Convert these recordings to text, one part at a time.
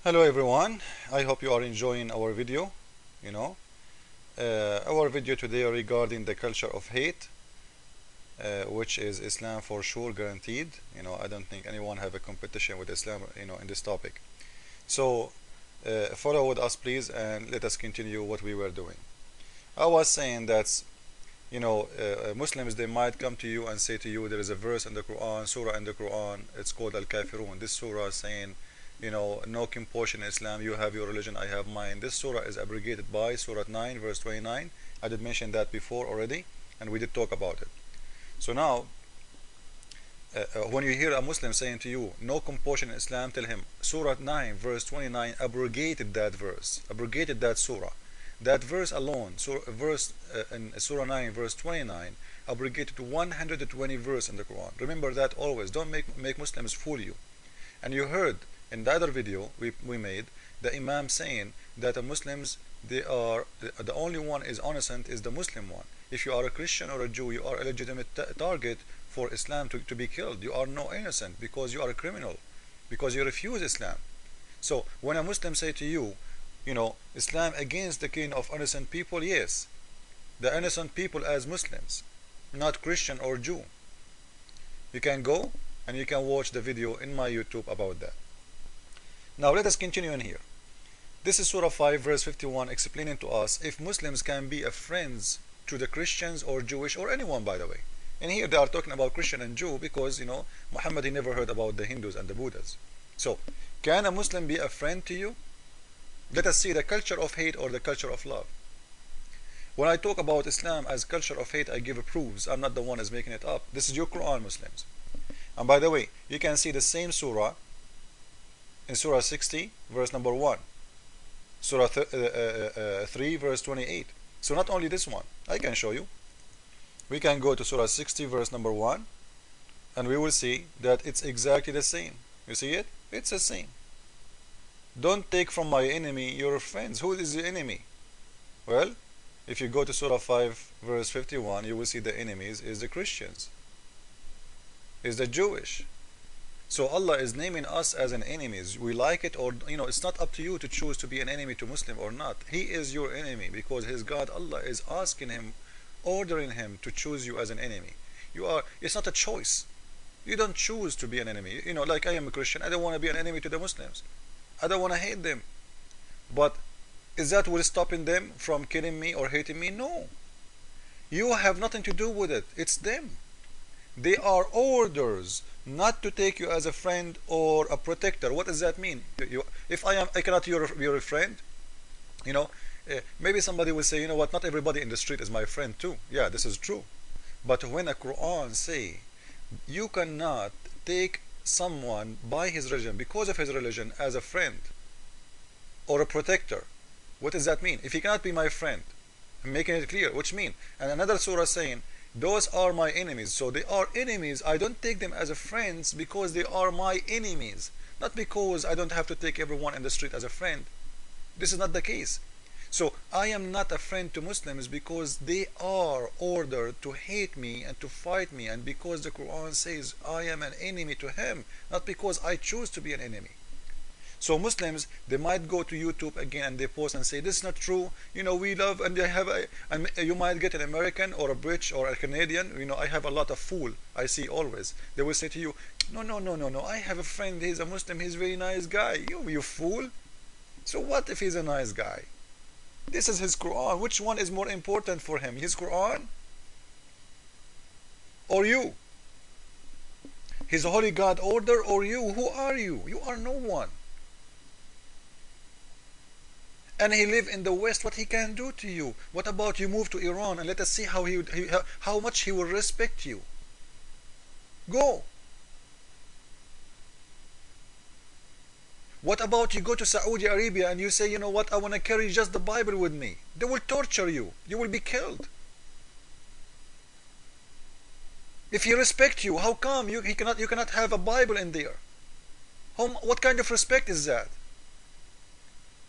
Hello everyone, I hope you are enjoying our video. Our video today regarding the culture of hate, which is Islam for sure guaranteed. I don't think anyone have a competition with Islam, in this topic. So follow with us please and let us continue what we were doing. I was saying that Muslims, they might come to you and say to you there is a verse in the Quran, surah in the Quran, it's called Al-Kafirun. This surah is saying no compulsion in Islam, you have your religion, I have mine. This surah is abrogated by Surah 9 verse 29. I did mention that before already and we did talk about it. So now when you hear a Muslim saying to you no compulsion in Islam, tell him Surah 9 verse 29 abrogated that verse, abrogated that surah. That verse alone, in Surah 9 verse 29 abrogated 120 verse in the Quran. Remember that always. Don't make Muslims fool you. And you heard in the other video we made the Imam saying that the Muslims, they are the only one is innocent is the Muslim one. If you are a Christian or a Jew, you are a legitimate target for Islam to be killed. You are no innocent because you are a criminal, because you refuse Islam. So when a Muslim say to you, Islam against the killing of innocent people, yes, the innocent people as Muslims, not Christian or Jew. You can go and you can watch the video in my YouTube about that. Now let us continue in here. This is Surah 5 verse 51 explaining to us if Muslims can be friends to the Christians or Jewish or anyone, by the way. And here they are talking about Christian and Jew because Muhammad, he never heard about the Hindus and the Buddhas. So can a Muslim be a friend to you? Let us see the culture of hate or the culture of love. When I talk about Islam as culture of hate, I give proofs. I'm not the one who's making it up. This is your Quran, Muslims. And by the way, you can see the same surah in Surah 60 verse number 1, Surah 3 verse 28. So not only this one, I can show you. We can go to Surah 60 verse number 1 and we will see that it's exactly the same. You see it? It's the same. Don't take from my enemy your friends. Who is the enemy? Well, if you go to Surah 5 verse 51, you will see the enemies is the Christians, is the Jewish. So Allah is naming us as an enemies. We like it or it's not up to you to choose to be an enemy to Muslim or not. He is your enemy because his God Allah is asking him, ordering him to choose you as an enemy. It's not a choice. You don't choose to be an enemy. Like I am a Christian, I don't want to be an enemy to the Muslims. I don't want to hate them. But is that will stopping them from killing me or hating me? No. You have nothing to do with it. It's them. They are orders not to take you as a friend or a protector. What does that mean? If I cannot be your friend, maybe somebody will say, what, not everybody in the street is my friend too. Yeah, this is true. But when a Quran say you cannot take someone by his religion, because of his religion, as a friend or a protector, what does that mean? If he cannot be my friend, I'm making it clear, which mean, and another surah saying, those are my enemies. So they are enemies. I don't take them as a friends because they are my enemies, not because I don't have to take everyone in the street as a friend. This is not the case. So I am not a friend to Muslims because they are ordered to hate me and to fight me, and because the Quran says I am an enemy to him, not because I choose to be an enemy. So Muslims, they might go to YouTube again and they post and say this is not true, we love, and they have and you might get an American or a British or a Canadian. I have a lot of fool I see always. They will say to you, no, I have a friend, he's a Muslim, he's a very nice guy. You fool. So what if he's a nice guy? This is his Quran. Which one is more important for him, his Quran or you? His holy God order or you? Who are you? You are no one. And he live in the West, what he can do to you? What about you move to Iran and let us see how much he will respect you. Go. What about you go to Saudi Arabia and you say, I want to carry just the Bible with me? They will torture you. You will be killed. If he respect you, how come you cannot have a Bible in there? What kind of respect is that?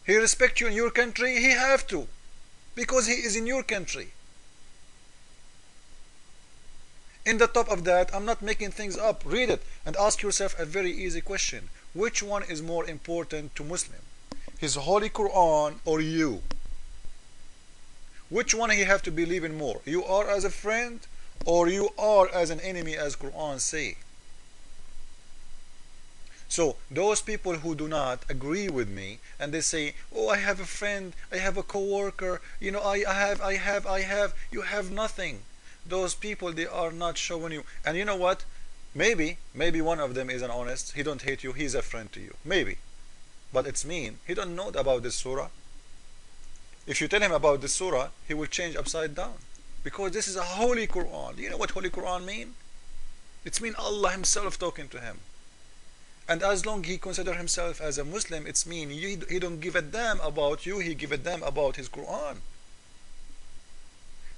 He respects you in your country, he have to, because he is in your country. In the top of that, I'm not making things up. Read it and ask yourself a very easy question. which one is more important to Muslim? His Holy Quran or you? Which one he have to believe in more? You are as a friend or you are as an enemy, as Quran say? So those people who do not agree with me and they say, oh, I have a friend, I have a co-worker, you know, I have, you have nothing. Those people, they are not showing you. And you know what? Maybe one of them is an honest. He don't hate you. He's a friend to you. Maybe. But it's mean. He don't know about this surah. If you tell him about this surah, he will change upside down. Because this is a holy Quran. Do you know what holy Quran mean? It's mean Allah himself talking to him. And as long he consider himself as a Muslim, it's mean he don't give a damn about you, he give a damn about his Quran.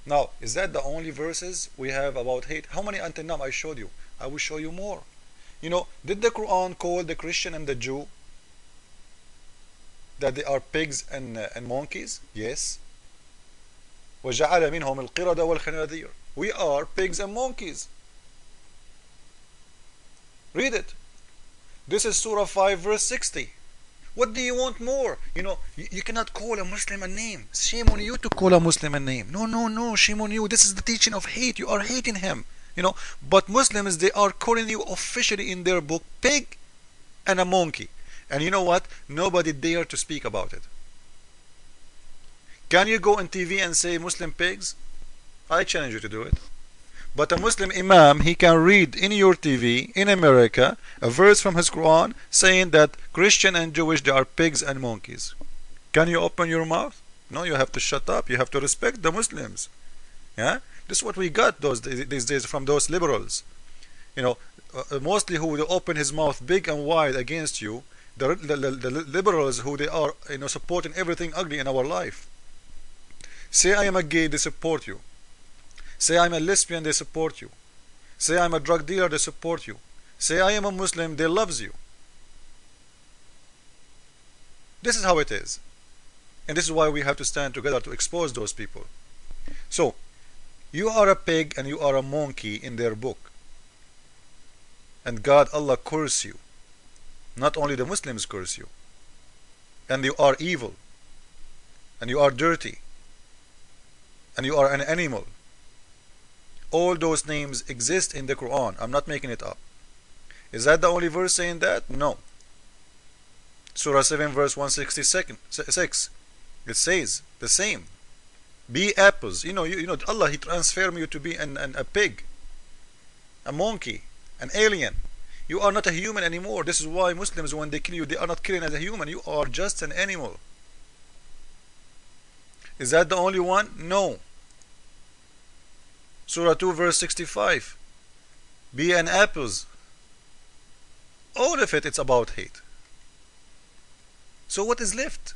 Now, is that the only verses we have about hate? How many until now I showed you? I will show you more. You know, did the Quran call the Christian and the Jew that they are pigs and monkeys? Yes. وَجَعَلَ مِنْهُمُ الْقِرَدَ وَالْخَنَازِيرَ. We are pigs and monkeys. Read it. This is Surah 5 verse 60. What do you want more? You know, you cannot call a Muslim a name. Shame on you to call a Muslim a name. No, shame on you. This is the teaching of hate. You are hating him. You know, but Muslims, they are calling you officially in their book pig and a monkey. And you know what? Nobody dare to speak about it. Can you go on TV and say Muslim pigs? I challenge you to do it. But a Muslim Imam, he can read in your TV in America a verse from his Quran saying that Christian and Jewish, they are pigs and monkeys. Can you open your mouth? No, you have to shut up. You have to respect the Muslims. Yeah, this is what we got these days from those liberals. You know, mostly who will open his mouth big and wide against you. The liberals who they are, you know, supporting everything ugly in our life. Say I am a gay, they support you. Say I'm a lesbian, they support you. Say I'm a drug dealer, they support you. Say I am a Muslim, they loves you. This is how it is. And this is why we have to stand together to expose those people. So, you are a pig and you are a monkey in their book. And God, Allah curse you. Not only the Muslims curse you. And you are evil. And you are dirty. And you are an animal. All those names exist in the Quran. I'm not making it up. Is that the only verse saying that? No. Surah 7 verse 166. It says the same. Be apples. You know, Allah, He transformed you to be a pig, a monkey, an alien. You are not a human anymore. This is why Muslims, when they kill you, they are not killing as a human. You are just an animal. Is that the only one? No. Surah 2 verse 65. Be an apples. All of it, it's about hate. So what is left?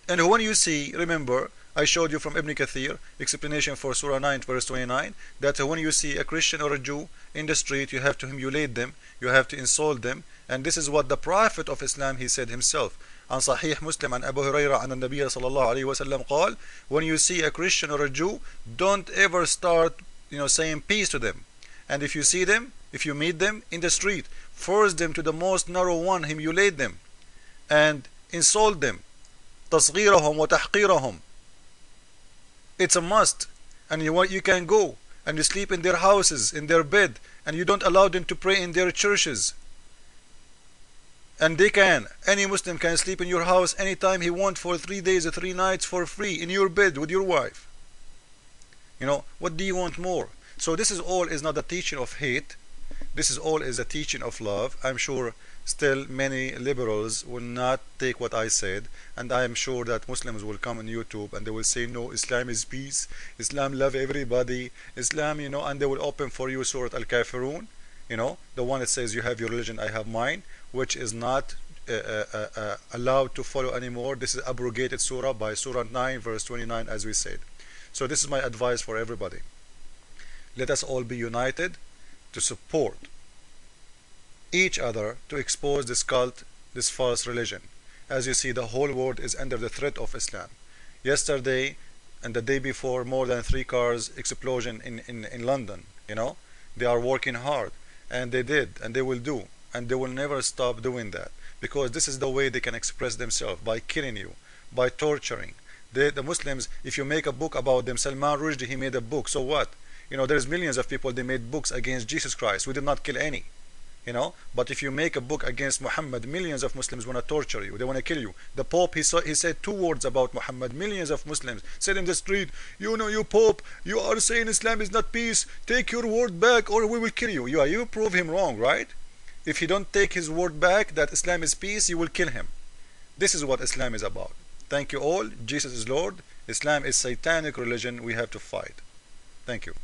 And when you see, remember, I showed you from Ibn Kathir, explanation for Surah 9 verse 29, that when you see a Christian or a Jew in the street, you have to humiliate them, you have to insult them. And this is what the Prophet of Islam, he said himself. عن صحيح مسلم عن أبو هريرة عن النبي صلى الله عليه وسلم قال, when you see a Christian or a Jew, don't ever start, saying peace to them. And if you see them, if you meet them in the street, force them to the most narrow one, humiliate them and insult them. تصغيرهم وتحقيرهم. It's a must. And you can go and you sleep in their houses, in their bed, and you don't allow them to pray in their churches. And any Muslim can sleep in your house anytime he wants for 3 days or 3 nights for free in your bed with your wife. What do you want more? So this is all is not a teaching of hate. This is all is a teaching of love. I'm sure still many liberals will not take what I said, and I am sure that Muslims will come on YouTube and they will say, no, Islam is peace, Islam love everybody, Islam, and they will open for you Surah Al-Kafirun, the one that says you have your religion, I have mine, which is not allowed to follow anymore. This is abrogated surah by Surah 9 verse 29, as we said. So this is my advice for everybody. Let us all be united to support each other to expose this cult, this false religion. As you see, the whole world is under the threat of Islam. Yesterday and the day before, more than 3 cars explosion in London. They are working hard, and they did, and they will do. and they will never stop doing that, because this is the way they can express themselves, by killing you, by torturing. The Muslims, if you make a book about them, Salman Rushdie, he made a book, so what? There's millions of people, they made books against Jesus Christ. We did not kill any. But if you make a book against Muhammad, millions of Muslims want to torture you, they want to kill you. The Pope, he said two words about Muhammad. Millions of Muslims said in the street, you Pope, you are saying Islam is not peace, take your word back or we will kill you. You prove him wrong, right? If he don't take his word back that Islam is peace, you will kill him. This is what Islam is about. Thank you all. Jesus is Lord. Islam is satanic religion. We have to fight. Thank you.